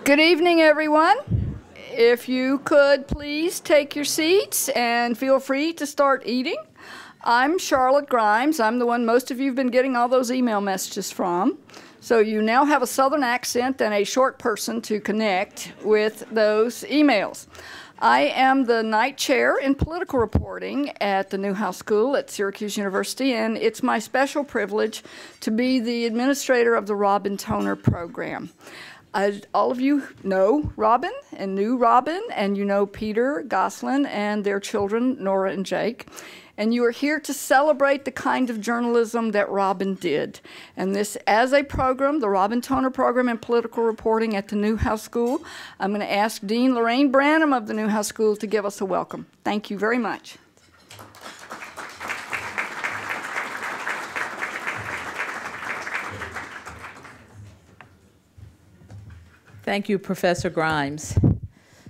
Good evening, everyone. If you could please take your seats and feel free to start eating. I'm Charlotte Grimes. I'm the one most of you have been getting all those email messages from. So you now have a Southern accent and a short person to connect with those emails. I am the night chair in political reporting at the Newhouse School at Syracuse University, and it's my special privilege to be the administrator of the Robin Toner program. All of you know Robin and knew Robin, and you know Peter Goslin and their children, Nora and Jake. And you are here to celebrate the kind of journalism that Robin did. And this, as a program, the Robin Toner program in political reporting at the Newhouse School, I'm going to ask Dean Lorraine Branham of the Newhouse School to give us a welcome. Thank you very much. Thank you, Professor Grimes.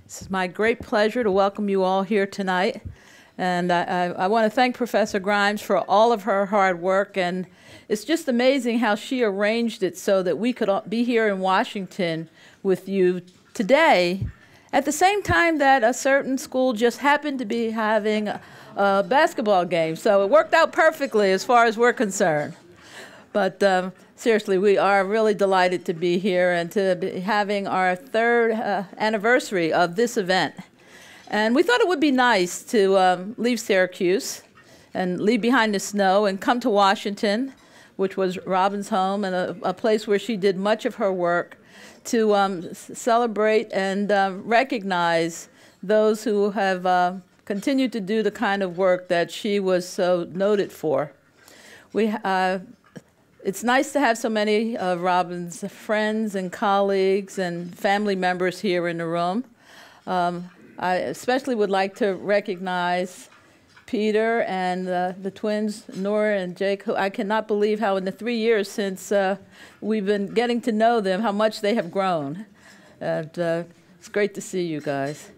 It's my great pleasure to welcome you all here tonight. And I want to thank Professor Grimes for all of her hard work. And it's just amazing how she arranged it so that we could be here in Washington with you today at the same time that a certain school just happened to be having a basketball game. So it worked out perfectly as far as we're concerned. But seriously, we are really delighted to be here and to be having our third anniversary of this event. And we thought it would be nice to leave Syracuse and leave behind the snow and come to Washington, which was Robin's home and a place where she did much of her work, to celebrate and recognize those who have continued to do the kind of work that she was so noted for. It's nice to have so many of Robin's friends and colleagues and family members here in the room. I especially would like to recognize Peter and the twins, Nora and Jake, who I cannot believe how in the 3 years since we've been getting to know them, how much they have grown. And it's great to see you guys.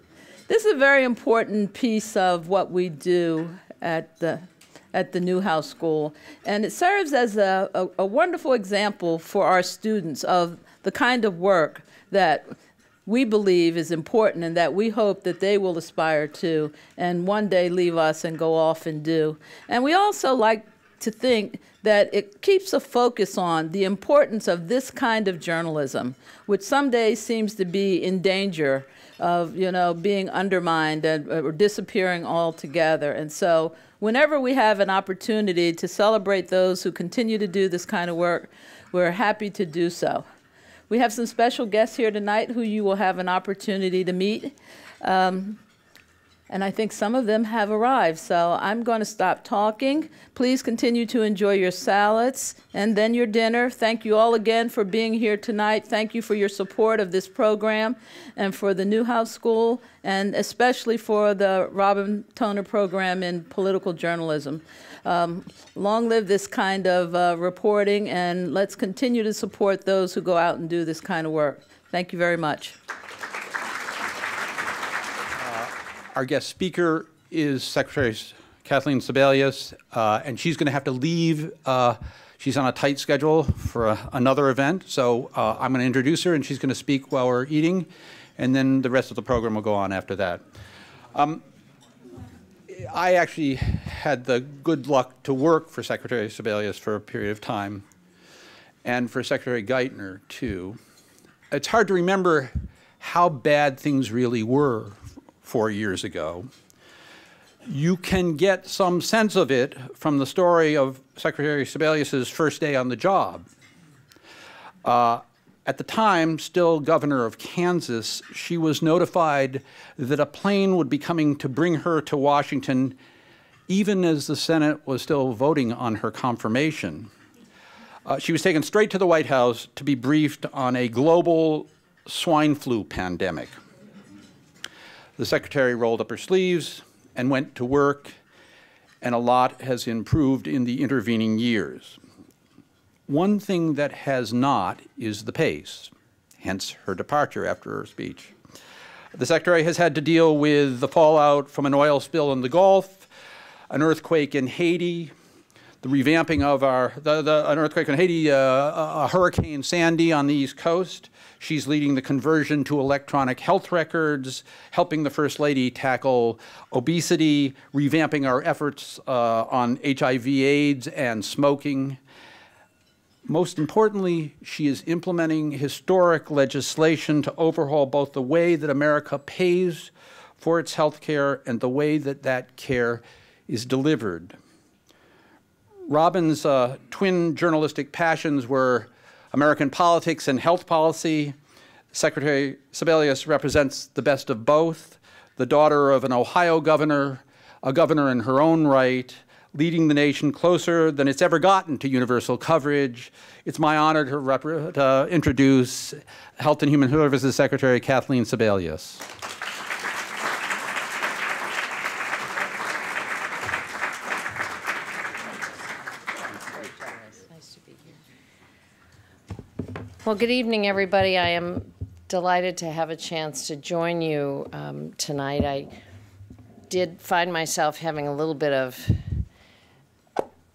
This is a very important piece of what we do at the Newhouse School, and it serves as a wonderful example for our students of the kind of work that we believe is important and that we hope that they will aspire to and one day leave us and go off and do. And we also like to think that it keeps a focus on the importance of this kind of journalism, which some days seems to be in danger of, being undermined or disappearing altogether. And so whenever we have an opportunity to celebrate those who continue to do this kind of work, we're happy to do so. We have some special guests here tonight who you will have an opportunity to meet. And I think some of them have arrived. So I'm going to stop talking. Please continue to enjoy your salads and then your dinner. Thank you all again for being here tonight. Thank you for your support of this program and for the Newhouse School, and especially for the Robin Toner program in political journalism. Long live this kind of reporting, and let's continue to support those who go out and do this kind of work. Thank you very much. Our guest speaker is Secretary Kathleen Sebelius, and she's going to have to leave. She's on a tight schedule for another event, so I'm going to introduce her, and she's going to speak while we're eating, and then the rest of the program will go on after that. I actually had the good luck to work for Secretary Sebelius for a period of time, and for Secretary Geithner, too. It's hard to remember how bad things really were 4 years ago. You can get some sense of it from the story of Secretary Sebelius's first day on the job. At the time, still governor of Kansas, she was notified that a plane would be coming to bring her to Washington even as the Senate was still voting on her confirmation. She was taken straight to the White House to be briefed on a global swine flu pandemic. The secretary rolled up her sleeves and went to work, and a lot has improved in the intervening years. One thing that has not is the pace, hence her departure after her speech. The secretary has had to deal with the fallout from an oil spill in the Gulf, an earthquake in Haiti, the revamping of an earthquake in Haiti, a Hurricane Sandy on the East Coast. She's leading the conversion to electronic health records, helping the First Lady tackle obesity, revamping our efforts on HIV/AIDS and smoking. Most importantly, she is implementing historic legislation to overhaul both the way that America pays for its health care and the way that that care is delivered. Robin's twin journalistic passions were American politics and health policy. Secretary Sebelius represents the best of both, the daughter of an Ohio governor, a governor in her own right, leading the nation closer than it's ever gotten to universal coverage. It's my honor to introduce Health and Human Services Secretary Kathleen Sebelius. Well, good evening, everybody. I am delighted to have a chance to join you tonight. I did find myself having a little bit of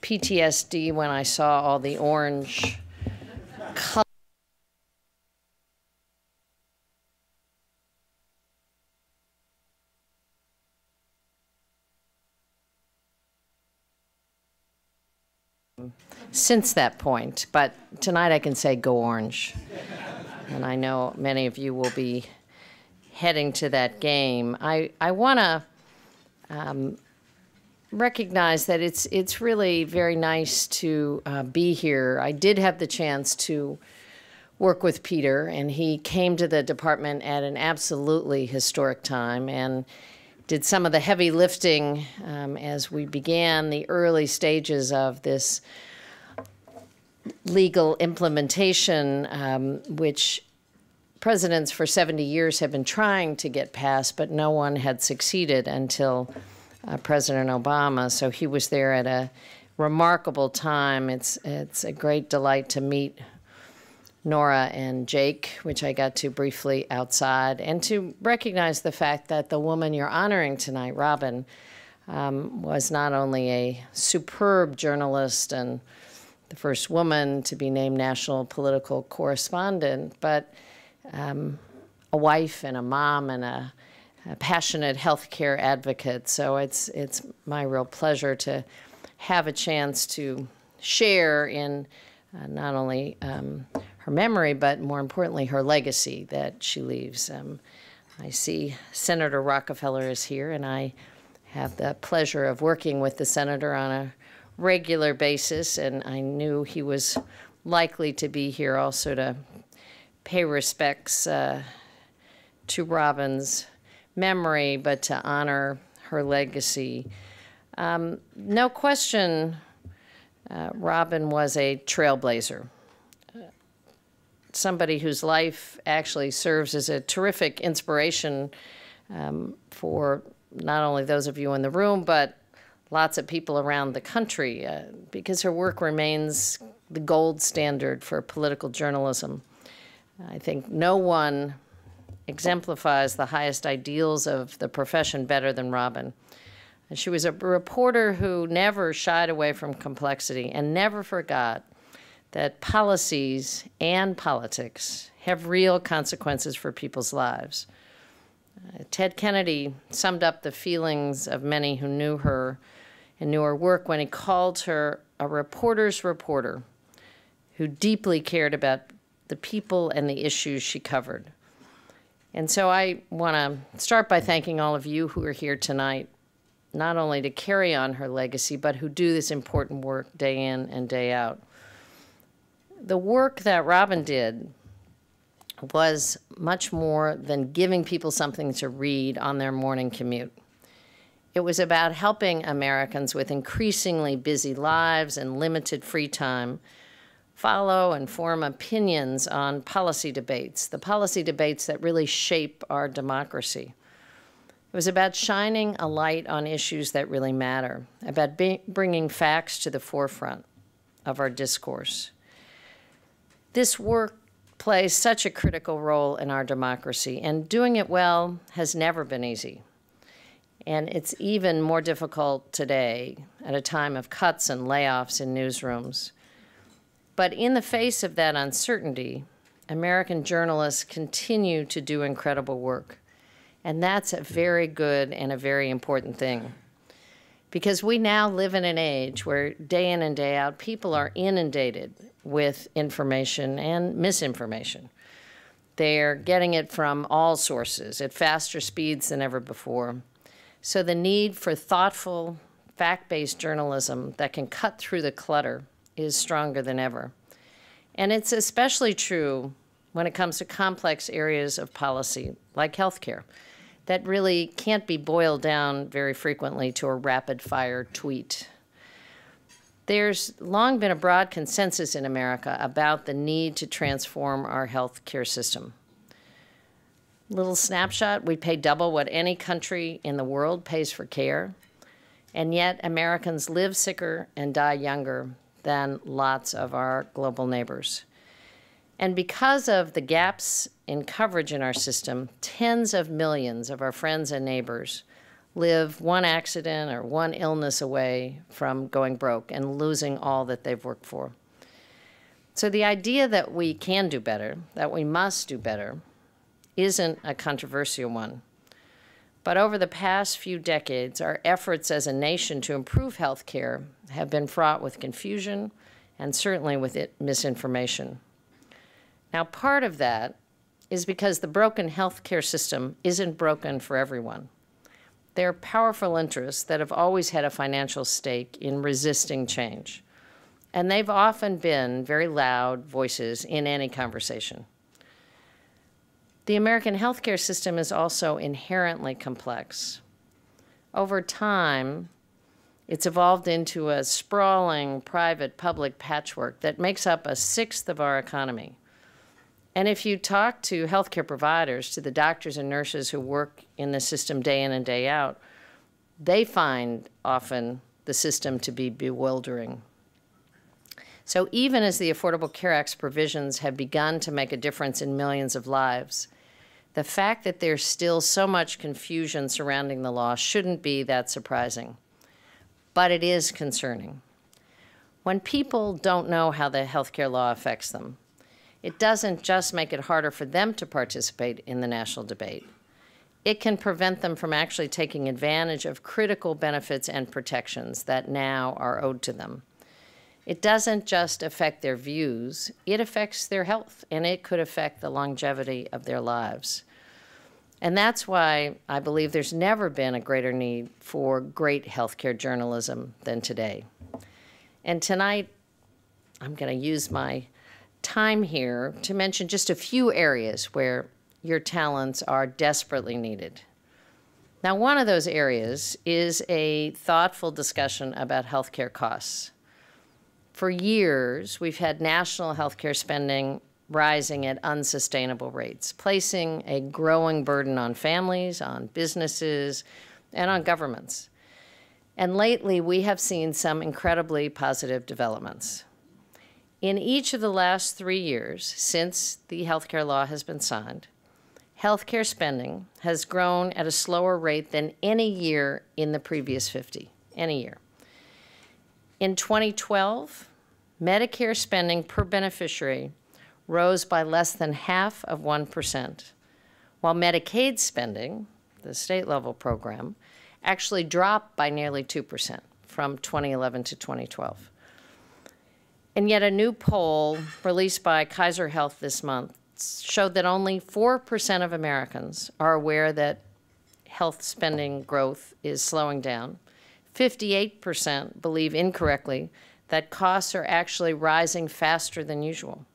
PTSD when I saw all the orange color. Since that point, but tonight I can say go orange. And I know many of you will be heading to that game. I want to recognize that it's really very nice to be here. I did have the chance to work with Peter, and he came to the department at an absolutely historic time and did some of the heavy lifting as we began the early stages of this legal implementation, which presidents for 70 years have been trying to get passed, but no one had succeeded until President Obama. So he was there at a remarkable time. It's a great delight to meet Nora and Jake, which I got to briefly outside, and to recognize the fact that the woman you're honoring tonight, Robin, was not only a superb journalist and the first woman to be named national political correspondent, but a wife and a mom and a passionate healthcare advocate. So it's my real pleasure to have a chance to share in not only her memory, but more importantly, her legacy that she leaves. I see Senator Rockefeller is here, and I have the pleasure of working with the senator on a regular basis, and I knew he was likely to be here also to pay respects to Robin's memory, but to honor her legacy. No question, Robin was a trailblazer, somebody whose life actually serves as a terrific inspiration for not only those of you in the room, but lots of people around the country, because her work remains the gold standard for political journalism. I think no one exemplifies the highest ideals of the profession better than Robin. And she was a reporter who never shied away from complexity and never forgot that policies and politics have real consequences for people's lives. Ted Kennedy summed up the feelings of many who knew her and knew her work when he called her a reporter's reporter who deeply cared about the people and the issues she covered. And so I want to start by thanking all of you who are here tonight, not only to carry on her legacy, but who do this important work day in and day out. The work that Robin did was much more than giving people something to read on their morning commute. It was about helping Americans with increasingly busy lives and limited free time follow and form opinions on policy debates, the policy debates that really shape our democracy. It was about shining a light on issues that really matter, about bringing facts to the forefront of our discourse. This work plays such a critical role in our democracy, and doing it well has never been easy. And it's even more difficult today at a time of cuts and layoffs in newsrooms. But in the face of that uncertainty, American journalists continue to do incredible work. And that's a very good and a very important thing. Because we now live in an age where day in and day out, people are inundated with information and misinformation. They're getting it from all sources at faster speeds than ever before. So the need for thoughtful, fact-based journalism that can cut through the clutter is stronger than ever. And it's especially true when it comes to complex areas of policy, like healthcare, that really can't be boiled down very frequently to a rapid-fire tweet. There's long been a broad consensus in America about the need to transform our healthcare system. Little snapshot, we pay double what any country in the world pays for care, and yet Americans live sicker and die younger than lots of our global neighbors. And because of the gaps in coverage in our system, tens of millions of our friends and neighbors live one accident or one illness away from going broke and losing all that they've worked for. So the idea that we can do better, that we must do better, isn't a controversial one. But over the past few decades, our efforts as a nation to improve health care have been fraught with confusion and certainly with misinformation. Now, part of that is because the broken healthcare system isn't broken for everyone. There are powerful interests that have always had a financial stake in resisting change. And they've often been very loud voices in any conversation. The American healthcare system is also inherently complex. Over time, it's evolved into a sprawling private-public patchwork that makes up a sixth of our economy. And if you talk to healthcare providers, to the doctors and nurses who work in the system day in and day out, they find often the system to be bewildering. So even as the Affordable Care Act's provisions have begun to make a difference in millions of lives, the fact that there's still so much confusion surrounding the law shouldn't be that surprising. But it is concerning. When people don't know how the healthcare law affects them, it doesn't just make it harder for them to participate in the national debate. It can prevent them from actually taking advantage of critical benefits and protections that now are owed to them. It doesn't just affect their views, it affects their health, and it could affect the longevity of their lives. And that's why I believe there's never been a greater need for great healthcare journalism than today. And tonight, I'm going to use my time here to mention just a few areas where your talents are desperately needed. Now, one of those areas is a thoughtful discussion about healthcare costs. For years, we've had national healthcare spending rising at unsustainable rates, placing a growing burden on families, on businesses, and on governments. And lately, we have seen some incredibly positive developments. In each of the last 3 years since the healthcare law has been signed, healthcare spending has grown at a slower rate than any year in the previous 50, any year. In 2012, Medicare spending per beneficiary rose by less than 0.5%, while Medicaid spending, the state-level program, actually dropped by nearly 2% from 2011 to 2012. And yet a new poll released by Kaiser Health this month showed that only 4% of Americans are aware that health spending growth is slowing down. 58% believe incorrectly that costs are actually rising faster than usual.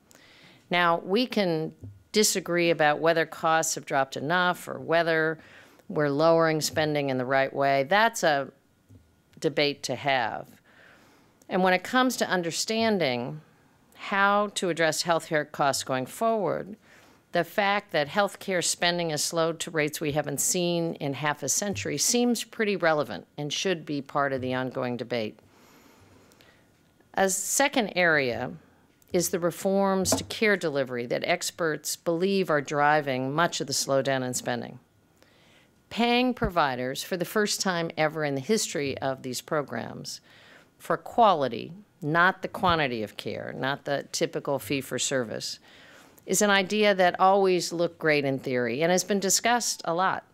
Now, we can disagree about whether costs have dropped enough or whether we're lowering spending in the right way. That's a debate to have. And when it comes to understanding how to address healthcare costs going forward, the fact that healthcare spending has slowed to rates we haven't seen in half a century seems pretty relevant and should be part of the ongoing debate. A second area is the reforms to care delivery that experts believe are driving much of the slowdown in spending. paying providers for the first time ever in the history of these programs for quality, not the quantity of care, not the typical fee-for-service, is an idea that always looked great in theory and has been discussed a lot.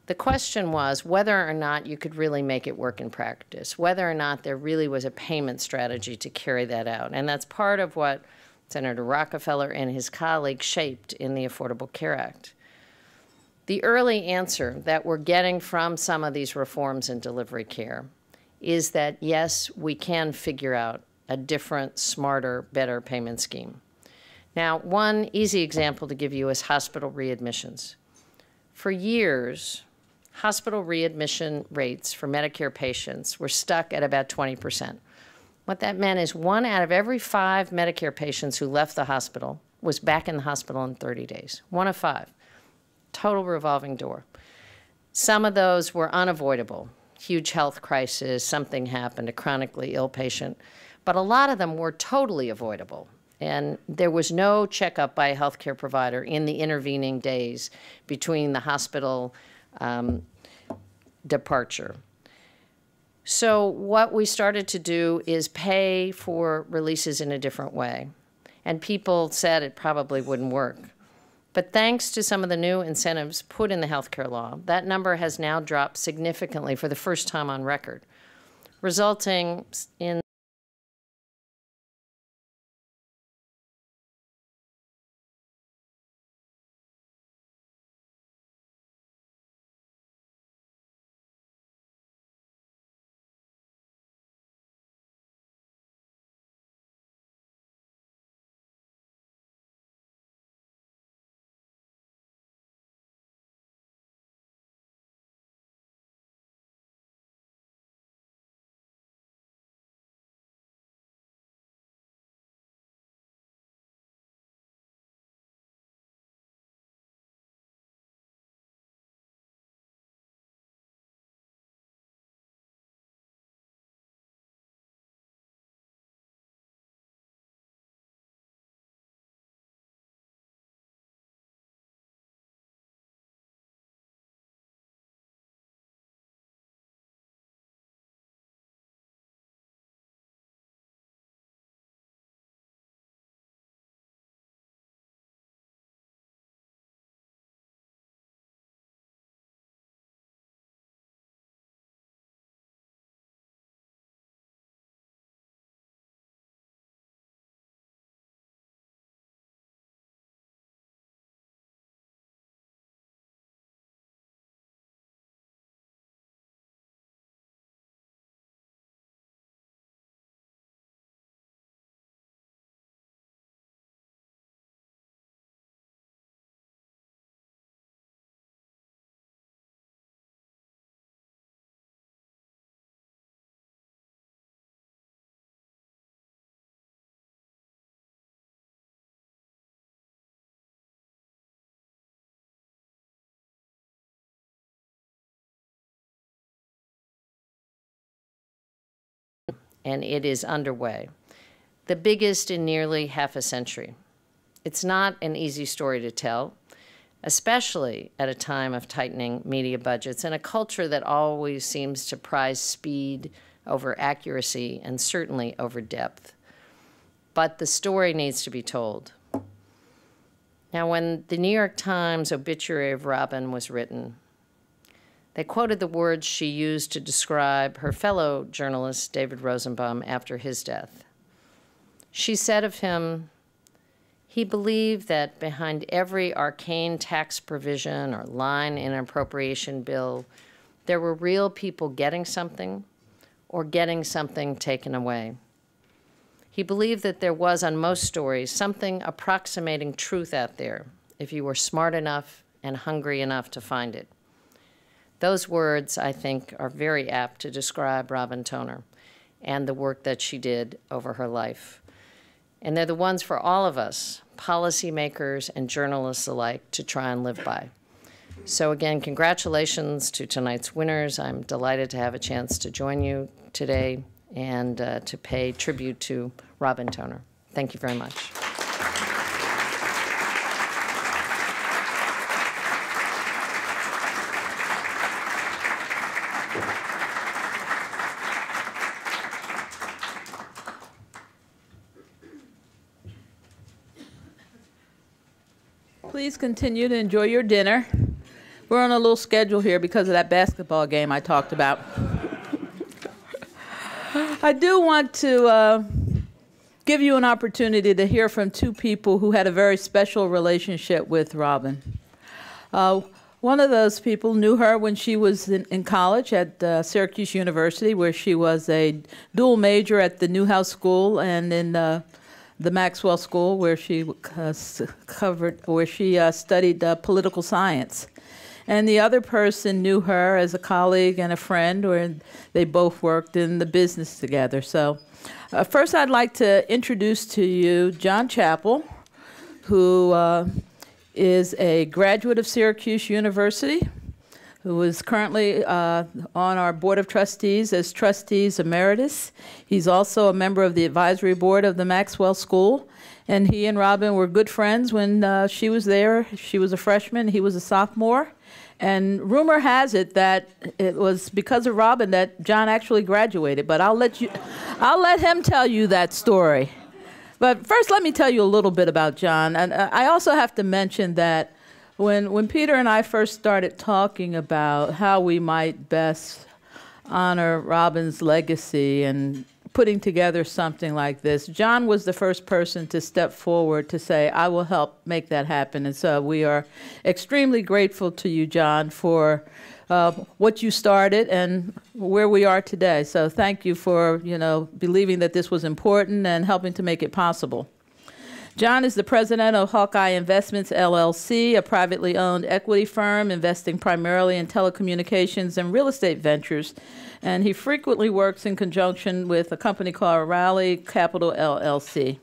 The question was whether or not you could really make it work in practice, whether or not there really was a payment strategy to carry that out. And that's part of what Senator Rockefeller and his colleagues shaped in the Affordable Care Act. The early answer that we're getting from some of these reforms in delivery care is that, yes, we can figure out a different, smarter, better payment scheme. Now, one easy example to give you is hospital readmissions. For years, hospital readmission rates for Medicare patients were stuck at about 20%. What that meant is 1 out of every 5 Medicare patients who left the hospital was back in the hospital in 30 days. 1 of 5. Total revolving door. Some of those were unavoidable. Huge health crisis, something happened, a chronically ill patient. But a lot of them were totally avoidable. And there was no checkup by a healthcare provider in the intervening days between the hospital departure. So what we started to do is pay for releases in a different way. And people said it probably wouldn't work. But thanks to some of the new incentives put in the healthcare law, that number has now dropped significantly for the first time on record, resulting in and it is underway, the biggest in nearly half a century. It's not an easy story to tell, especially at a time of tightening media budgets and a culture that always seems to prize speed over accuracy and certainly over depth. But the story needs to be told. Now, when the New York Times obituary of Robin was written, they quoted the words she used to describe her fellow journalist, David Rosenbaum, after his death. She said of him, he believed that behind every arcane tax provision or line in an appropriation bill, there were real people getting something or getting something taken away. He believed that there was, on most stories, something approximating truth out there if you were smart enough and hungry enough to find it. Those words, I think, are very apt to describe Robin Toner and the work that she did over her life. And they're the ones for all of us, policymakers and journalists alike, to try and live by. So again, congratulations to tonight's winners. I'm delighted to have a chance to join you today and to pay tribute to Robin Toner. Thank you very much. please continue to enjoy your dinner. We're on a little schedule here because of that basketball game I talked about. I do want to give you an opportunity to hear from two people who had a very special relationship with Robin. One of those people knew her when she was in college at Syracuse University, where she was a dual major at the Newhouse School and in the Maxwell School, where she studied political science. And the other person knew her as a colleague and a friend, where they both worked in the business together. So first I'd like to introduce to you John Chappell, who is a graduate of Syracuse University, who is currently on our Board of Trustees as Trustees Emeritus. He's also a member of the advisory board of the Maxwell School, and he and Robin were good friends when she was there. She was a freshman, he was a sophomore, and rumor has it that it was because of Robin that John actually graduated, but I'll let him tell you that story. But first, let me tell you a little bit about John. And I also have to mention that when Peter and I first started talking about how we might best honor Robin's legacy and putting together something like this, John was the first person to step forward to say, I will help make that happen. And so we are extremely grateful to you, John, for what you started and where we are today. So thank you for, believing that this was important and helping to make it possible. John is the president of Hawkeye Investments, LLC, a privately owned equity firm investing primarily in telecommunications and real estate ventures. And he frequently works in conjunction with a company called Raleigh Capital, LLC.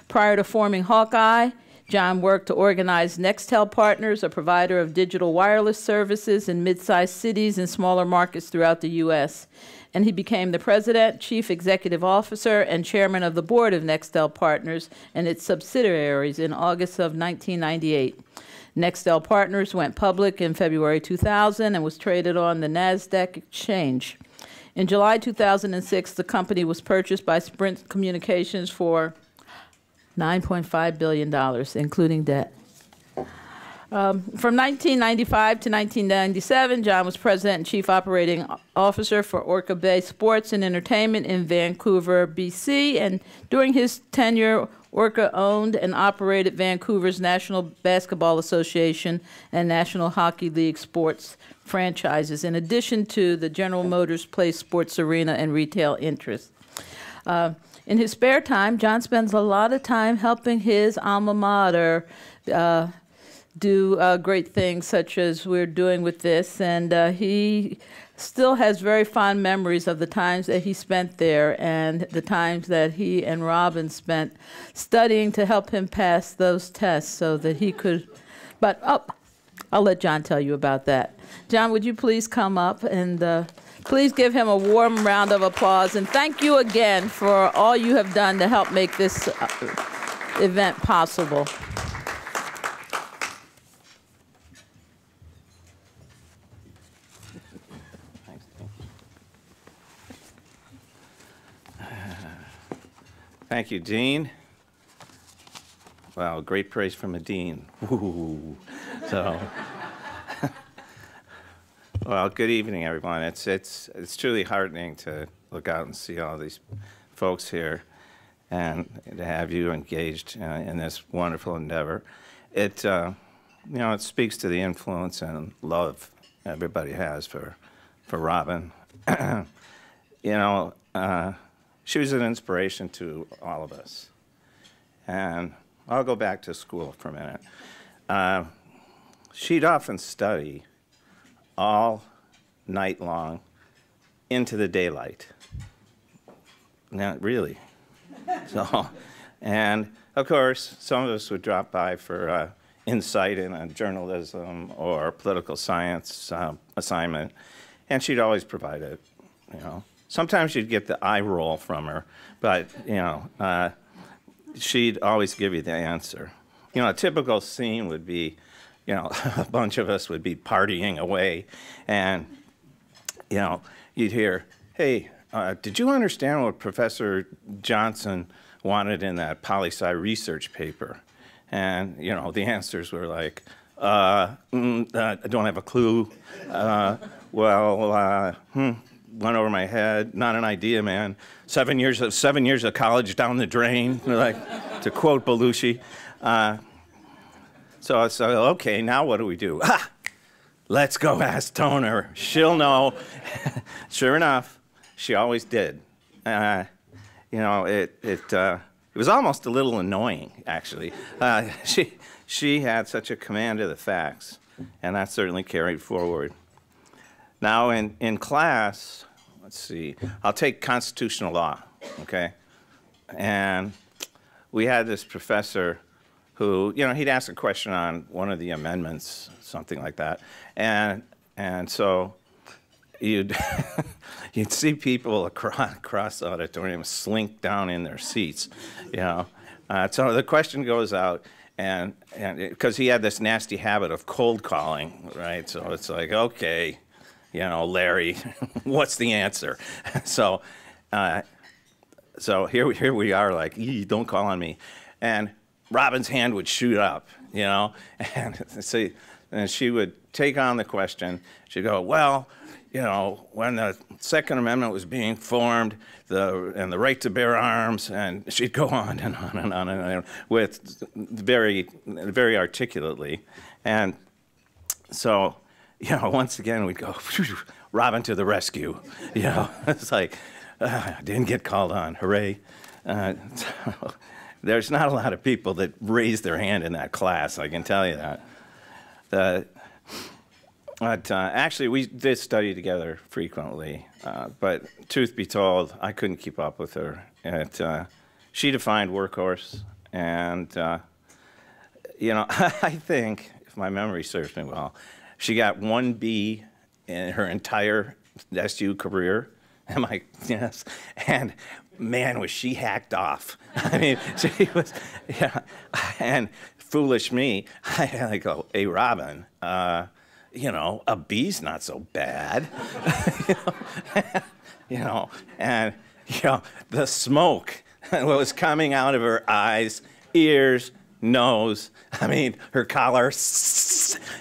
Prior to forming Hawkeye, John worked to organize Nextel Partners, a provider of digital wireless services in mid-sized cities and smaller markets throughout the U.S. And he became the president, chief executive officer, and chairman of the board of Nextel Partners and its subsidiaries in August of 1998. Nextel Partners went public in February 2000 and was traded on the NASDAQ exchange. In July 2006, the company was purchased by Sprint Communications for $9.5 billion, including debt. From 1995 to 1997, John was president and chief operating officer for Orca Bay Sports and Entertainment in Vancouver, BC. And during his tenure, Orca owned and operated Vancouver's National Basketball Association and National Hockey League sports franchises, in addition to the General Motors Place Sports Arena and retail interests. In his spare time, John spends a lot of time helping his alma mater do great things, such as we're doing with this. And he still has very fond memories of the times that he spent there and the times that he and Robin spent studying to help him pass those tests so that he could. But I'll let John tell you about that. John, would you please come up and please give him a warm round of applause, and thank you again for all you have done to help make this event possible. Thank you, Dean. Wow, great praise from a dean. Ooh. So. Well, good evening, everyone. It's truly heartening to look out and see all these folks here, and to have you engaged in this wonderful endeavor. It it speaks to the influence and love everybody has for Robin. She was an inspiration to all of us, and I'll go back to school for a minute. She'd often study all night long into the daylight. Now, really. So, and of course, some of us would drop by for insight in a journalism or political science assignment, and she'd always provide it. Sometimes you'd get the eye roll from her, but she'd always give you the answer. A typical scene would be, a bunch of us would be partying away, and, you'd hear, hey, did you understand what Professor Johnson wanted in that poli-sci research paper? And, you know, the answers were like, I don't have a clue. Went over my head, not an idea, man. 7 years of college down the drain, like, to quote Belushi. So okay, now what do we do? Let's go ask Toner. She'll know. Sure enough, she always did. You know, it was almost a little annoying, actually. She had such a command of the facts, and that certainly carried forward. Now, in class, let's see, I'll take constitutional law, okay? And we had this professor who, you know, he'd ask a question on one of the amendments, something like that. And so you'd see people across the auditorium slink down in their seats, you know. So the question goes out, and because he had this nasty habit of cold calling, right? So it's like, okay, you know, Larry, what's the answer? So here we are, like, don't call on me. And Robin's hand would shoot up, you know, and she would take on the question. She'd go, well, you know, when the Second Amendment was being formed, and the right to bear arms, and she'd go on and on and on and on with very, very articulately. And so, you know, once again, we'd go, Robin to the rescue. You know, it's like, didn't get called on, hooray. So, there's not a lot of people that raise their hand in that class, I can tell you that. But actually, we did study together frequently. But truth be told, I couldn't keep up with her. She defined workhorse, and you know, I think, if my memory serves me well, she got 1 B in her entire SU career. I'm like, yes. And man, was she hacked off. I mean, she was, yeah. And foolish me, I go, hey, Robin, you know, a B's not so bad. you know, and, you know, the smoke was coming out of her eyes, ears, nose. I mean, her collar.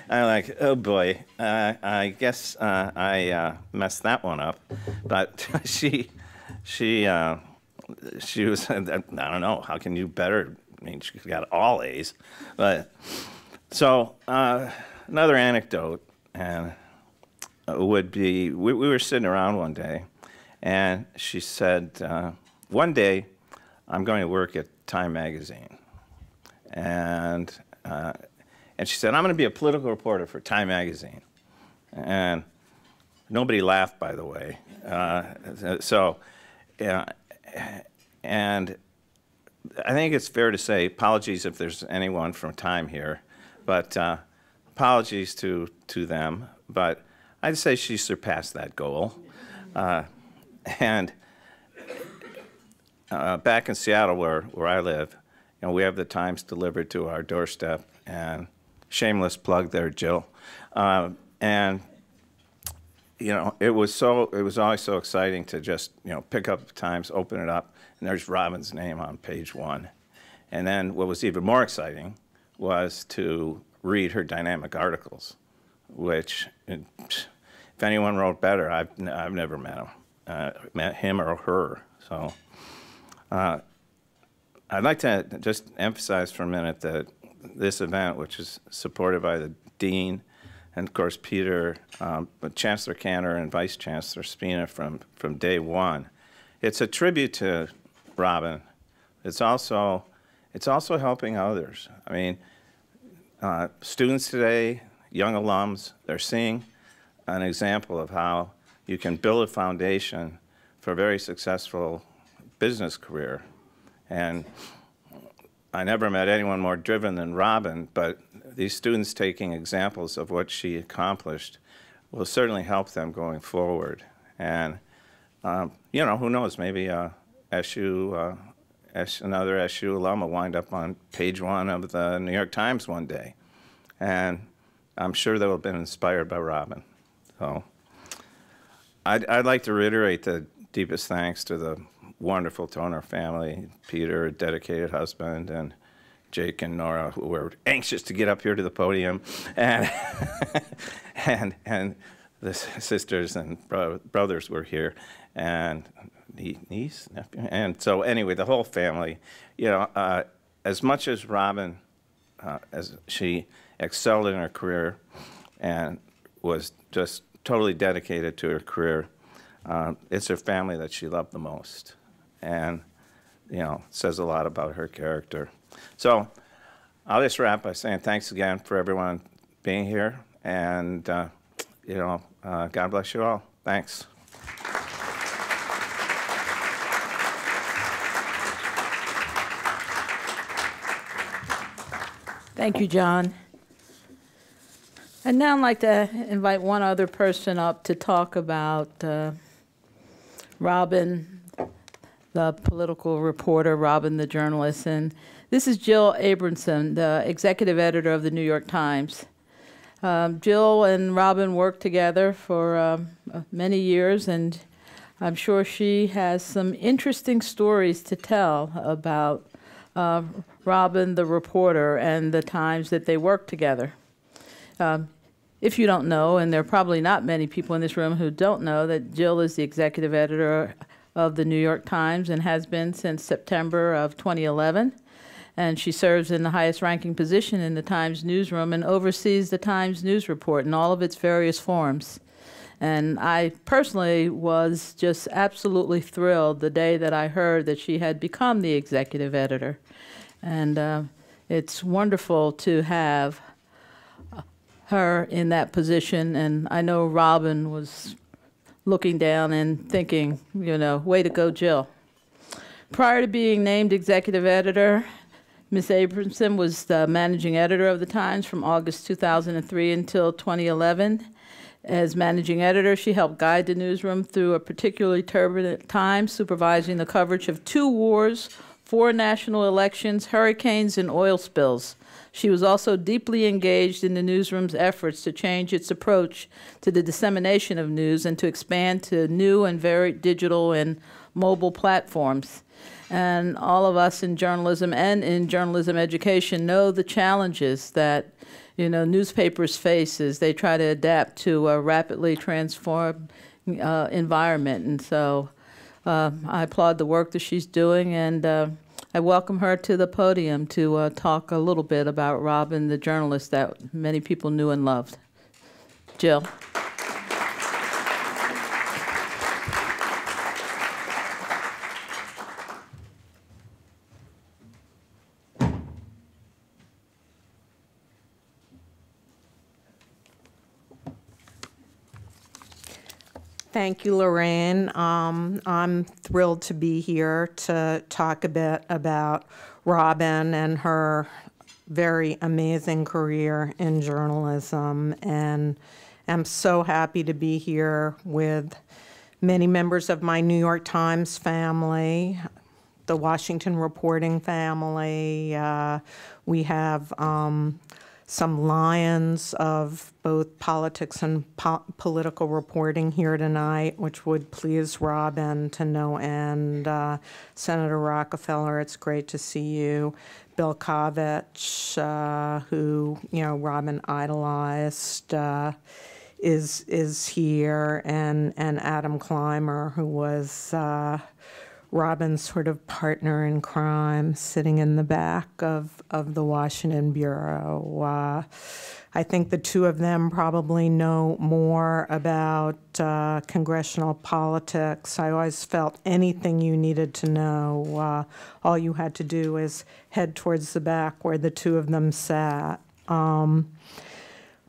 I'm like, oh boy, I guess I messed that one up. But she was, I don't know, how can you better? I mean, she got all A's. But so another anecdote and would be, we were sitting around one day, and she said, one day I'm going to work at Time magazine. And she said, I'm going to be a political reporter for Time magazine. And nobody laughed, by the way. And I think it's fair to say, apologies if there's anyone from Time here, but apologies to them. But I'd say she surpassed that goal. And back in Seattle, where I live, you know, we have the Times delivered to our doorstep, and shameless plug there, Jill. And you know, it was always so exciting to just, you know, pick up the Times, open it up, and there's Robin's name on page 1. And then what was even more exciting was to read her dynamic articles, which, if anyone wrote better, I've never met him or her. So I'd like to just emphasize for a minute that this event, which is supported by the Dean, and of course Peter, Chancellor Cantor and Vice Chancellor Spina from day one, it's a tribute to Robin. It's also helping others. I mean, students today, young alums, they're seeing an example of how you can build a foundation for a very successful business career. And I never met anyone more driven than Robin, but these students taking examples of what she accomplished will certainly help them going forward. And, you know, who knows, maybe another SU alum will wind up on page 1 of the New York Times one day. And I'm sure they will have been inspired by Robin. So I'd like to reiterate the deepest thanks to the wonderful Toner family, Peter, a dedicated husband, and Jake and Nora, who were anxious to get up here to the podium, and and the sisters and brothers were here, and niece, nephew, and so anyway, the whole family. You know, as much as Robin, as she excelled in her career, and was just totally dedicated to her career, it's her family that she loved the most, and you know, it says a lot about her character. So I'll just wrap by saying thanks again for everyone being here, and you know, God bless you all. Thanks. Thank you, John. I'd now like to invite one other person up to talk about Robin, the political reporter, Robin the journalist. And this is Jill Abramson, the executive editor of the New York Times. Jill and Robin worked together for many years, and I'm sure she has some interesting stories to tell about Robin the reporter and the times that they worked together. If you don't know, and there are probably not many people in this room who don't know, that Jill is the executive editor of the New York Times and has been since September of 2011. And she serves in the highest ranking position in the Times newsroom and oversees the Times News Report in all of its various forms. And I personally was just absolutely thrilled the day that I heard that she had become the executive editor. And it's wonderful to have her in that position. And I know Robin was looking down and thinking, you know, way to go, Jill. Prior to being named executive editor, Ms. Abramson was the managing editor of the Times from August 2003 until 2011. As managing editor, she helped guide the newsroom through a particularly turbulent time, supervising the coverage of 2 wars, 4 national elections, hurricanes, and oil spills. She was also deeply engaged in the newsroom's efforts to change its approach to the dissemination of news and to expand to new and varied digital and mobile platforms. And all of us in journalism and in journalism education know the challenges that, you know, newspapers face as they try to adapt to a rapidly transformed environment. And so I applaud the work that she's doing, and I welcome her to the podium to talk a little bit about Robin, the journalist that many people knew and loved. Jill. Thank you, Lorraine. I'm thrilled to be here to talk a bit about Robin and her very amazing career in journalism. And I'm so happy to be here with many members of my New York Times family, the Washington reporting family. We have some lions of both politics and political reporting here tonight, which would please Robin to no end. Senator Rockefeller, it's great to see you. Bill Kovich, who, you know, Robin idolized, is here, and Adam Clymer, who was Robin's sort of partner in crime, sitting in the back of the Washington Bureau. I think the two of them probably know more about congressional politics. I always felt anything you needed to know, all you had to do is head towards the back where the two of them sat.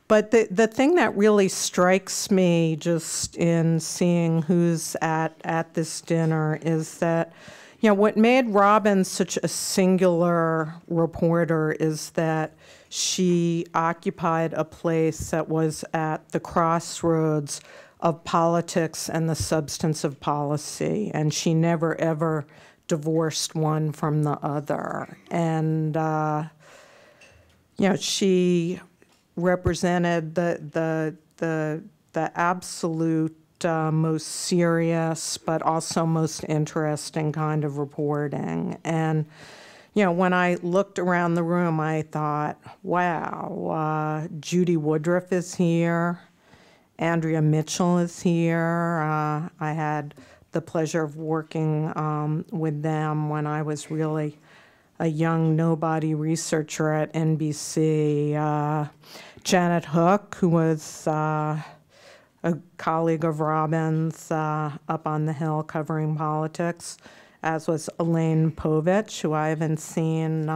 But the thing that really strikes me just in seeing who's at this dinner is that, you know, what made Robin such a singular reporter is that she occupied a place that was at the crossroads of politics and the substance of policy, and she never, ever divorced one from the other. And, you know, she represented the absolute most serious but also most interesting kind of reporting. And, you know, when I looked around the room, I thought, wow, Judy Woodruff is here. Andrea Mitchell is here. I had the pleasure of working with them when I was really a young nobody researcher at NBC. Janet Hook, who was a colleague of Robin's up on the Hill covering politics, as was Elaine Povich, who I haven't seen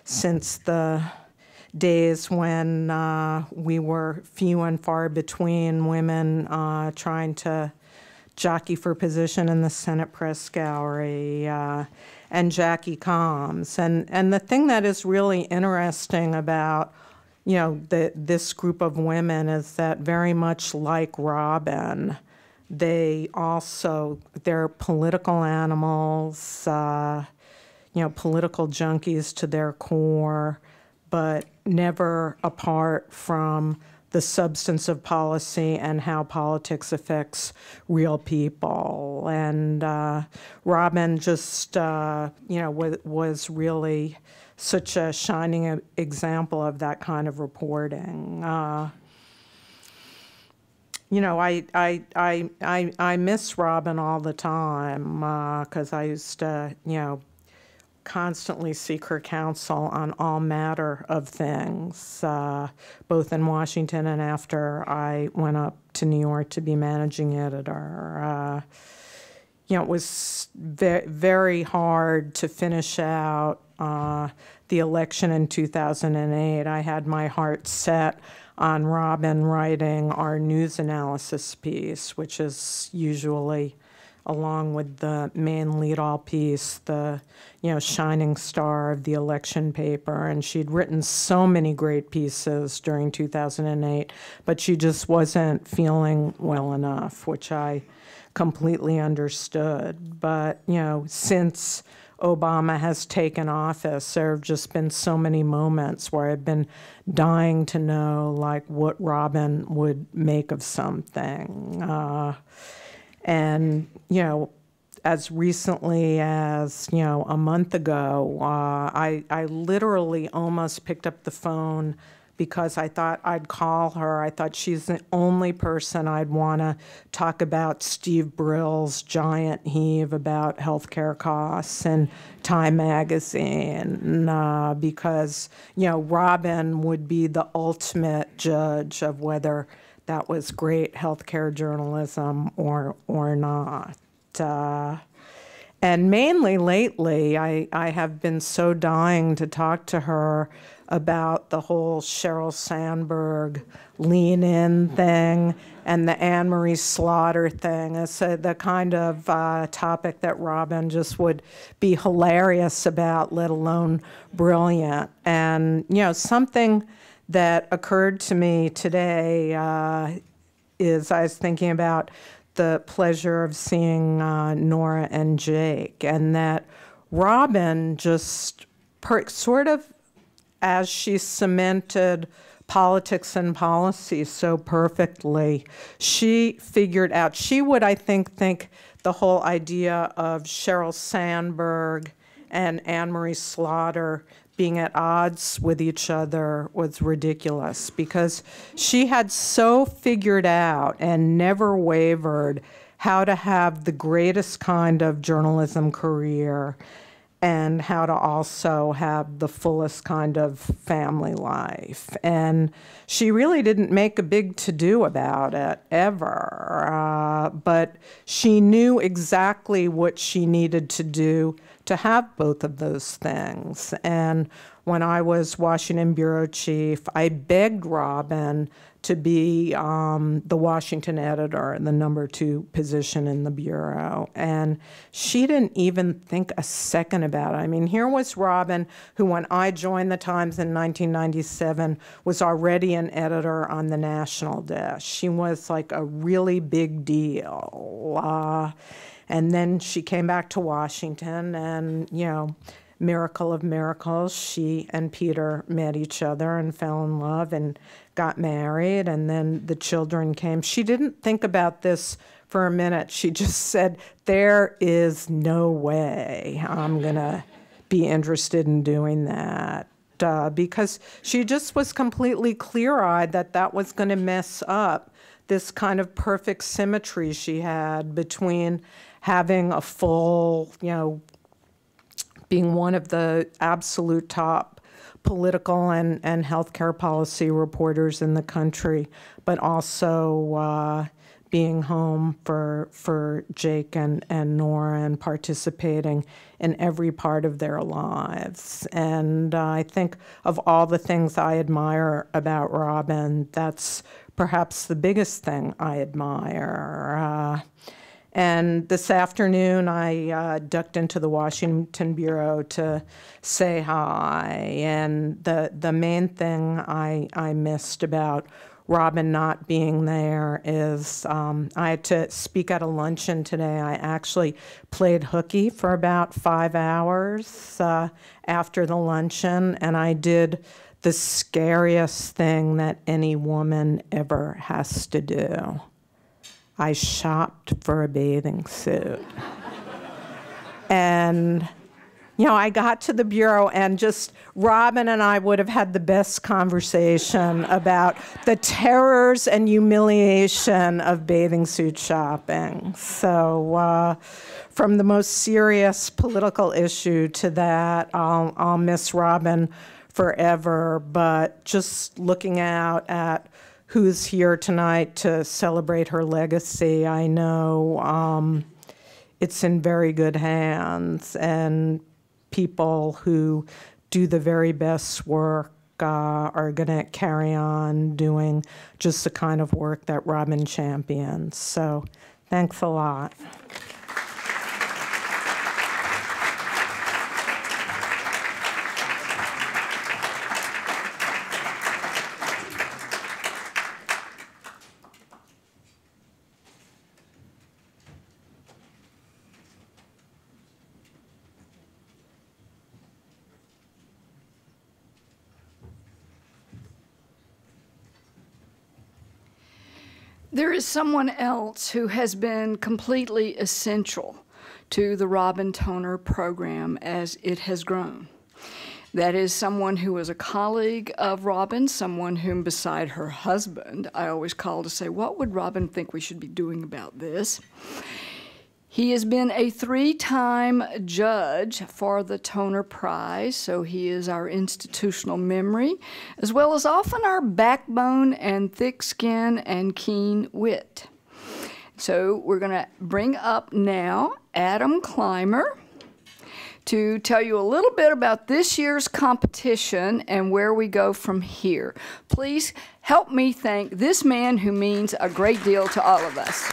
since the days when we were few and far between women trying to jockey for position in the Senate Press Gallery, and Jackie Combs. And the thing that is really interesting about, you know, this group of women is that very much like Robin, they're political animals, you know, political junkies to their core, but never apart from the substance of policy and how politics affects real people. And Robin just, you know, was really such a shining example of that kind of reporting. You know, I miss Robin all the time because I used to, you know, constantly seek her counsel on all matter of things, both in Washington and after I went up to New York to be managing editor. You know, it was very hard to finish out the election in 2008. I had my heart set on Robin writing our news analysis piece, which is usually, along with the main lead-all piece, the, you know, shining star of the election paper. And she'd written so many great pieces during 2008, but she just wasn't feeling well enough, which I completely understood. But, you know, since Obama has taken office, there have just been so many moments where I've been dying to know, like, what Robin would make of something. And, you know, as recently as, you know, a month ago, I literally almost picked up the phone because I thought I'd call her. I thought she's the only person I'd want to talk about Steve Brill's giant heave about healthcare costs and Time Magazine, because, you know, Robin would be the ultimate judge of whether that was great healthcare journalism or not. And mainly lately, I have been so dying to talk to her about the whole Sheryl Sandberg lean-in thing and the Anne-Marie Slaughter thing. It's the kind of topic that Robin just would be hilarious about, let alone brilliant. And, you know, something that occurred to me today is I was thinking about the pleasure of seeing Nora and Jake, and that Robin just sort of, as she cemented politics and policy so perfectly, she figured out, she would, I think the whole idea of Sheryl Sandberg and Anne-Marie Slaughter being at odds with each other was ridiculous, because she had so figured out and never wavered how to have the greatest kind of journalism career and how to also have the fullest kind of family life. And she really didn't make a big to-do about it, ever. But she knew exactly what she needed to do to have both of those things. And when I was Washington bureau chief, I begged Robin to be the Washington editor, the #2 position in the bureau. And she didn't even think a second about it. I mean, here was Robin, who when I joined the Times in 1997 was already an editor on the national desk. She was like a really big deal. And then she came back to Washington, and, you know, miracle of miracles, she and Peter met each other and fell in love and got married, and then the children came. She didn't think about this for a minute. She just said, there is no way I'm going to be interested in doing that. Because she just was completely clear-eyed that that was going to mess up this kind of perfect symmetry she had between having a full, being one of the absolute top political and healthcare policy reporters in the country, but also being home for Jake and Nora and participating in every part of their lives. And I think of all the things I admire about Robin, that's perhaps the biggest thing I admire. And this afternoon, I ducked into the Washington Bureau to say hi. And the main thing I missed about Robin not being there is I had to speak at a luncheon today. I actually played hooky for about 5 hours after the luncheon, and I did the scariest thing that any woman ever has to do. I shopped for a bathing suit. And I got to the Bureau, and just Robin and I would have had the best conversation about the terrors and humiliation of bathing suit shopping. So from the most serious political issue to that, I'll miss Robin forever. But just looking out at who's here tonight to celebrate her legacy, I know it's in very good hands, and people who do the very best work are going to carry on doing just the kind of work that Robin champions. So thanks a lot. There is someone else who has been completely essential to the Robin Toner program as it has grown. That is someone who was a colleague of Robin, someone whom, beside her husband, I always call to say, what would Robin think we should be doing about this? He has been a 3-time judge for the Toner Prize, so he is our institutional memory, as well as often our backbone and thick skin and keen wit. So we're going to bring up now Adam Clymer to tell you a little bit about this year's competition and where we go from here. Please help me thank this man who means a great deal to all of us.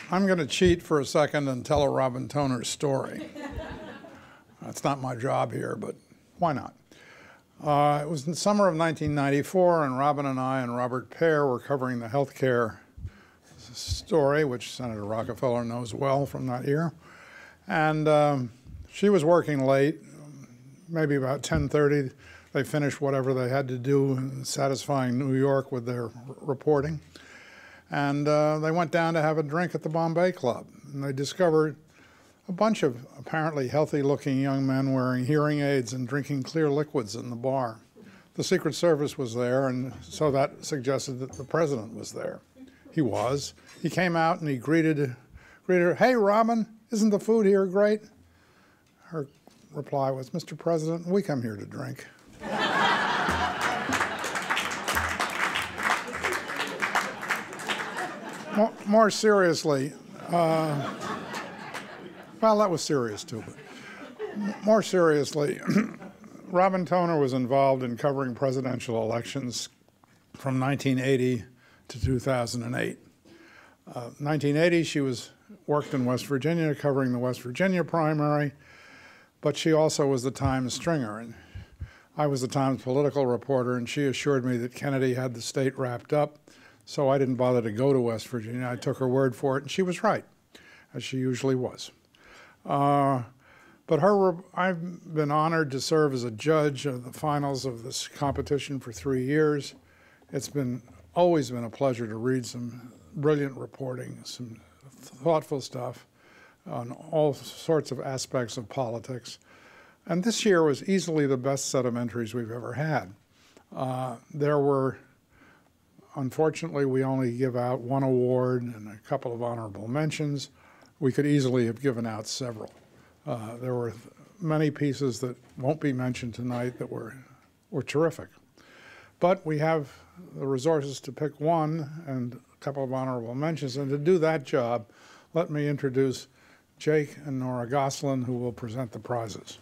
I'm going to cheat for a second and tell a Robin Toner story. That's not my job here, but why not? It was in the summer of 1994, and Robin and I and Robert Pear were covering the healthcare story, which Senator Rockefeller knows well from that year. And she was working late, maybe about 10:30. They finished whatever they had to do in satisfying New York with their reporting. And they went down to have a drink at the Bombay Club. And they discovered a bunch of apparently healthy-looking young men wearing hearing aids and drinking clear liquids in the bar. The Secret Service was there, and so that suggested that the president was there. He was. He came out and he greeted her, "Hey, Robin, isn't the food here great?" Her reply was, "Mr. President, we come here to drink." More seriously, well, that was serious too, but more seriously, Robin Toner was involved in covering presidential elections from 1980 to 2008. 1980, she worked in West Virginia covering the West Virginia primary, but she also was the Times stringer. And I was the Times political reporter, and she assured me that Kennedy had the state wrapped up. So I didn't bother to go to West Virginia. I took her word for it, and she was right, as she usually was. But I've been honored to serve as a judge of the finals of this competition for 3 years. It's always been a pleasure to read some brilliant reporting, some thoughtful stuff on all sorts of aspects of politics. And this year was easily the best set of entries we've ever had. There were, unfortunately, we only give out one award and a couple of honorable mentions. We could easily have given out several. There were many pieces that won't be mentioned tonight that were terrific. But we have the resources to pick one and a couple of honorable mentions. And to do that job, let me introduce Jake and Nora Goslin, who will present the prizes.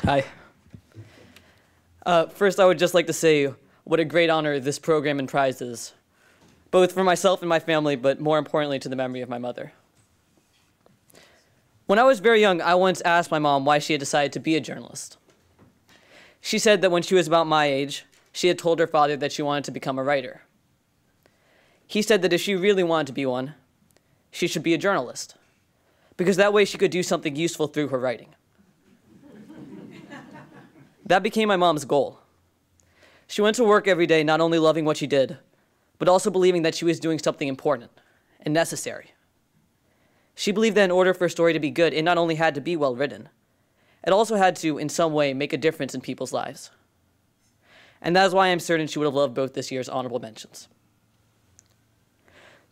Hi. First, I would just like to say what a great honor this program and prize is, both for myself and my family, but more importantly to the memory of my mother. When I was very young, I once asked my mom why she had decided to be a journalist. She said that when she was about my age, she had told her father that she wanted to become a writer. He said that if she really wanted to be one, she should be a journalist, because that way she could do something useful through her writing. That became my mom's goal. She went to work every day not only loving what she did, but also believing that she was doing something important and necessary. She believed that in order for a story to be good, it not only had to be well written, it also had to, in some way, make a difference in people's lives. And that is why I'm certain she would have loved both this year's honorable mentions.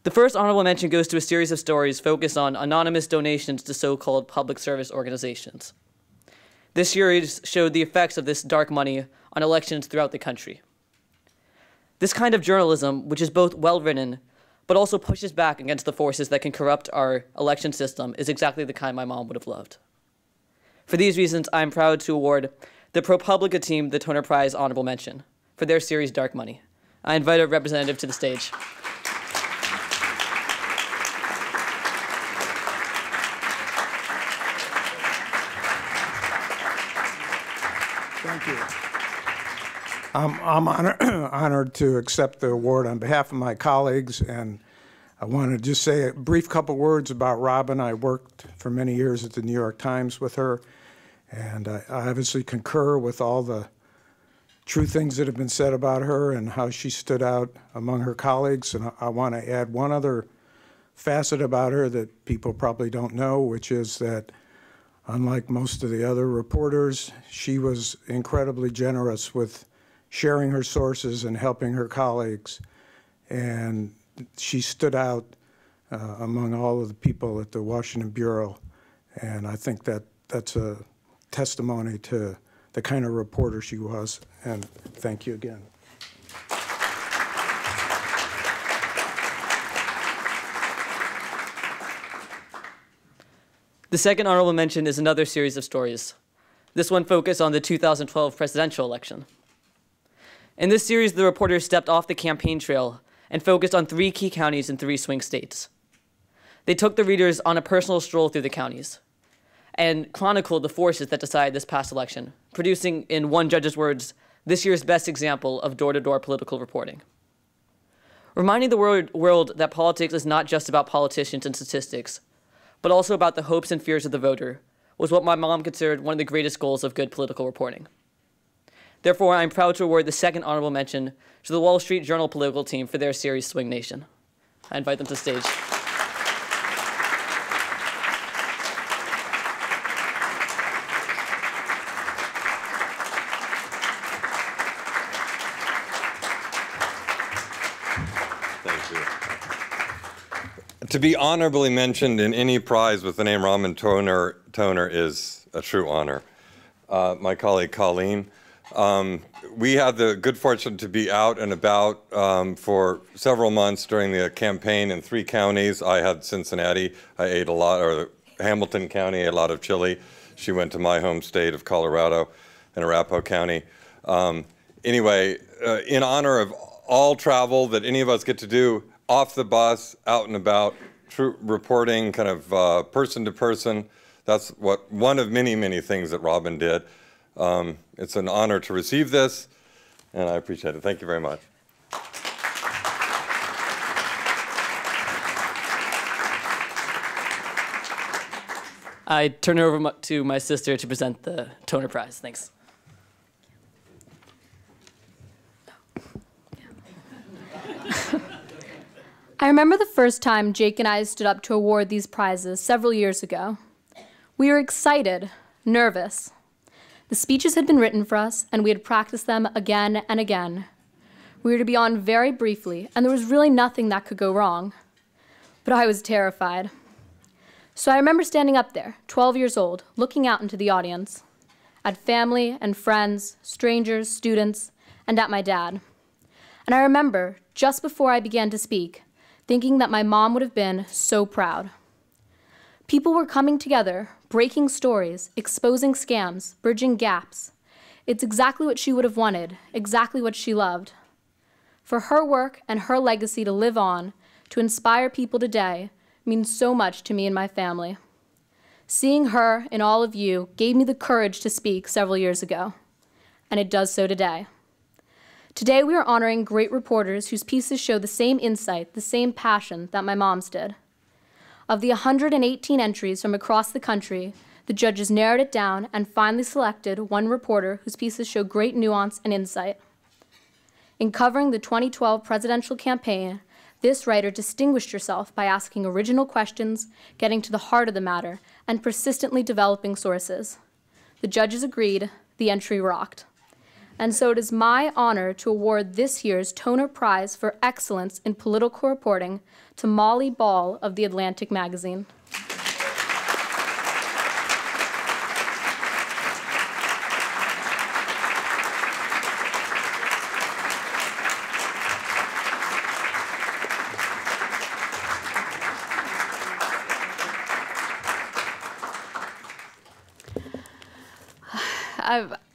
The first honorable mention goes to a series of stories focused on anonymous donations to so-called public service organizations. This series showed the effects of this dark money on elections throughout the country. This kind of journalism, which is both well-written, but also pushes back against the forces that can corrupt our election system, is exactly the kind my mom would have loved. For these reasons, I'm proud to award the ProPublica team the Toner Prize Honorable Mention for their series Dark Money. I invite a representative to the stage. Thank you. I'm honored to accept the award on behalf of my colleagues, and I want to just say a brief couple words about Robin. I worked for many years at the New York Times with her, and I obviously concur with all the true things that have been said about her and how she stood out among her colleagues. And I want to add one other facet about her that people probably don't know, which is that unlike most of the other reporters, she was incredibly generous with sharing her sources and helping her colleagues. And she stood out among all of the people at the Washington Bureau. And I think that that's a testimony to the kind of reporter she was. And thank you again. The second honorable mention is another series of stories. This one focused on the 2012 presidential election. In this series, the reporters stepped off the campaign trail and focused on 3 key counties in 3 swing states. They took the readers on a personal stroll through the counties and chronicled the forces that decided this past election, producing, in one judge's words, this year's best example of door-to-door political reporting. Reminding the world that politics is not just about politicians and statistics, but also about the hopes and fears of the voter, was what my mom considered one of the greatest goals of good political reporting. Therefore, I'm proud to award the second honorable mention to the Wall Street Journal political team for their series Swing Nation. I invite them to the stage. Thank you. To be honorably mentioned in any prize with the name Robin Toner is a true honor. My colleague Colleen, we had the good fortune to be out and about for several months during the campaign in 3 counties. I had Cincinnati. I ate a lot, or Hamilton County, a lot of chili. She went to my home state of Colorado in Arapahoe County. Anyway, in honor of all travel that any of us get to do, off the bus, out and about, reporting kind of person to person, that's what one of many, many things that Robin did. It's an honor to receive this, and I appreciate it. Thank you very much. I turn it over to my sister to present the Toner Prize. Thanks. I remember the first time Jake and I stood up to award these prizes several years ago. We were excited, nervous. The speeches had been written for us, and we had practiced them again and again. We were to be on very briefly, and there was really nothing that could go wrong. But I was terrified. So I remember standing up there, 12 years old, looking out into the audience, at family and friends, strangers, students, and at my dad. And I remember, just before I began to speak, thinking that my mom would have been so proud. People were coming together, breaking stories, exposing scams, bridging gaps. It's exactly what she would have wanted, exactly what she loved. For her work and her legacy to live on, to inspire people today, means so much to me and my family. Seeing her in all of you gave me the courage to speak several years ago, and it does so today. Today we are honoring great reporters whose pieces show the same insight, the same passion that my mom's did. Of the 118 entries from across the country, the judges narrowed it down and finally selected one reporter whose pieces show great nuance and insight. In covering the 2012 presidential campaign, this writer distinguished herself by asking original questions, getting to the heart of the matter, and persistently developing sources. The judges agreed, the entry rocked. And so it is my honor to award this year's Toner Prize for Excellence in Political Reporting to Molly Ball of The Atlantic magazine.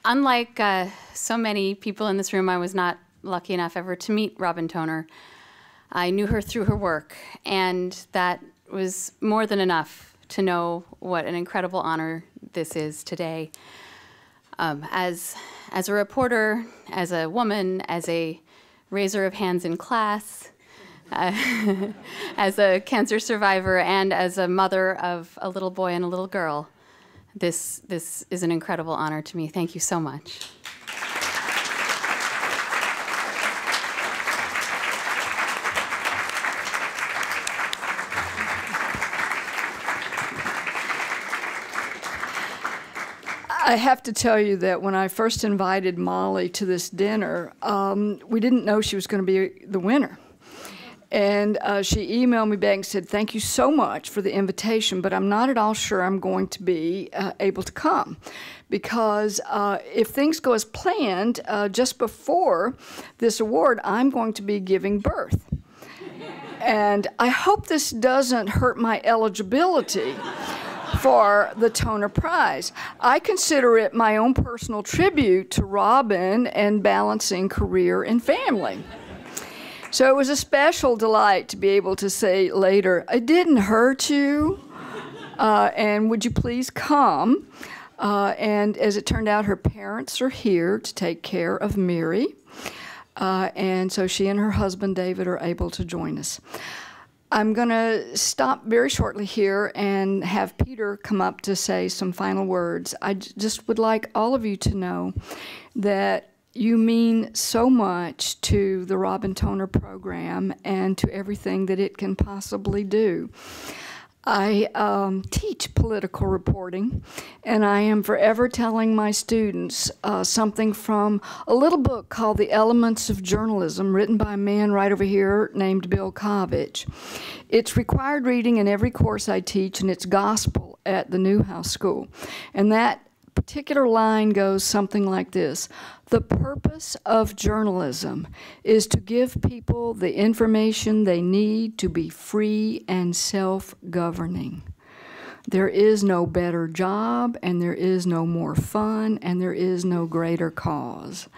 Unlike so many people in this room, I was not lucky enough ever to meet Robin Toner. I knew her through her work, and that was more than enough to know what an incredible honor this is today. As a reporter, as a woman, as a raiser of hands in class, as a cancer survivor, and as a mother of a little boy and a little girl, this is an incredible honor to me. Thank you so much. I have to tell you that when I first invited Molly to this dinner, we didn't know she was going to be the winner. And she emailed me back and said, "Thank you so much for the invitation, but I'm not at all sure I'm going to be able to come. Because if things go as planned, just before this award, I'm going to be giving birth. And I hope this doesn't hurt my eligibility for the Toner Prize. I consider it my own personal tribute to Robin and balancing career and family." So it was a special delight to be able to say later, "I didn't hurt you, and would you please come?" And as it turned out, her parents are here to take care of Mary. And so she and her husband, David, are able to join us. I'm going to stop very shortly here and have Peter come up to say some final words. I just would like all of you to know that you mean so much to the Robin Toner program and to everything that it can possibly do. I teach political reporting, and I am forever telling my students something from a little book called The Elements of Journalism, written by a man right over here named Bill Kovich. It's required reading in every course I teach, and it's gospel at the Newhouse School. And that particular line goes something like this: "The purpose of journalism is to give people the information they need to be free and self-governing. There is no better job, and there is no more fun, and there is no greater cause."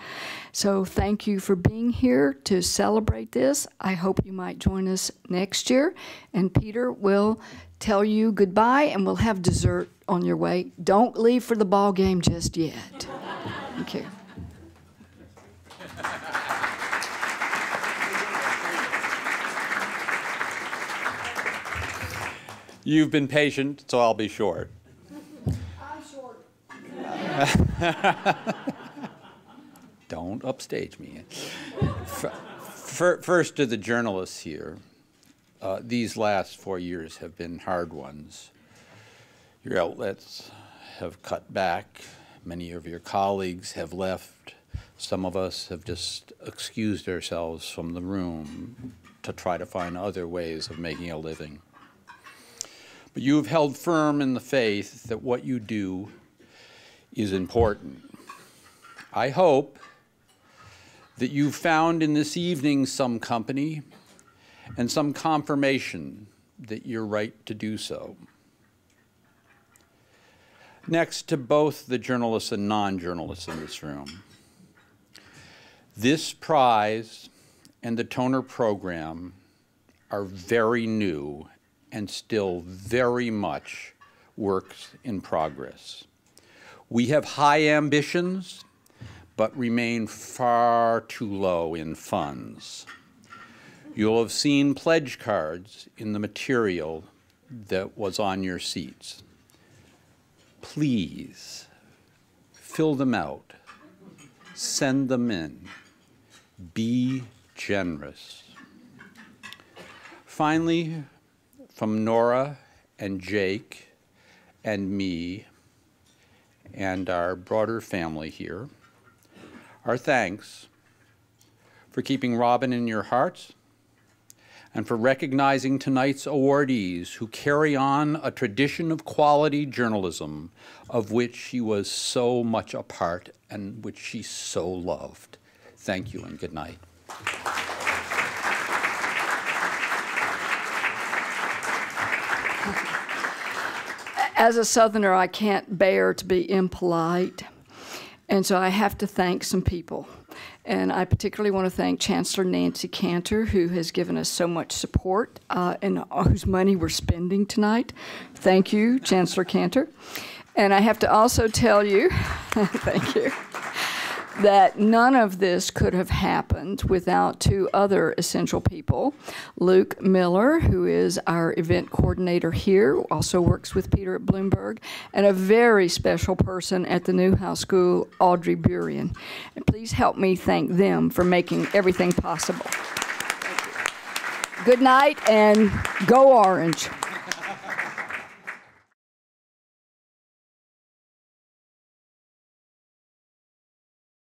So thank you for being here to celebrate this. I hope you might join us next year, and Peter will tell you goodbye, and we'll have dessert on your way. Don't leave for the ball game just yet. Thank you. You've been patient, so I'll be short. Don't upstage me. First to the journalists here. These last 4 years have been hard ones. Your outlets have cut back. Many of your colleagues have left. Some of us have just excused ourselves from the room to try to find other ways of making a living. But you have held firm in the faith that what you do is important. I hope that you found in this evening some company and some confirmation that you're right to do so. Next to both the journalists and non-journalists in this room, this prize and the Toner program are very new and still very much works in progress. We have high ambitions, but remain far too low in funds. You'll have seen pledge cards in the material that was on your seats. Please fill them out, send them in, be generous. Finally, from Nora and Jake and me and our broader family here, our thanks for keeping Robin in your hearts and for recognizing tonight's awardees who carry on a tradition of quality journalism of which she was so much a part and which she so loved. Thank you and good night. As a Southerner, I can't bear to be impolite, and so I have to thank some people. And I particularly want to thank Chancellor Nancy Cantor, who has given us so much support and whose money we're spending tonight. Thank you, Chancellor Cantor. And I have to also tell you, thank you, that none of this could have happened without two other essential people. Luke Miller, who is our event coordinator here, also works with Peter at Bloomberg, and a very special person at the Newhouse School, Audrey Burian. And please help me thank them for making everything possible. Good night and go Orange.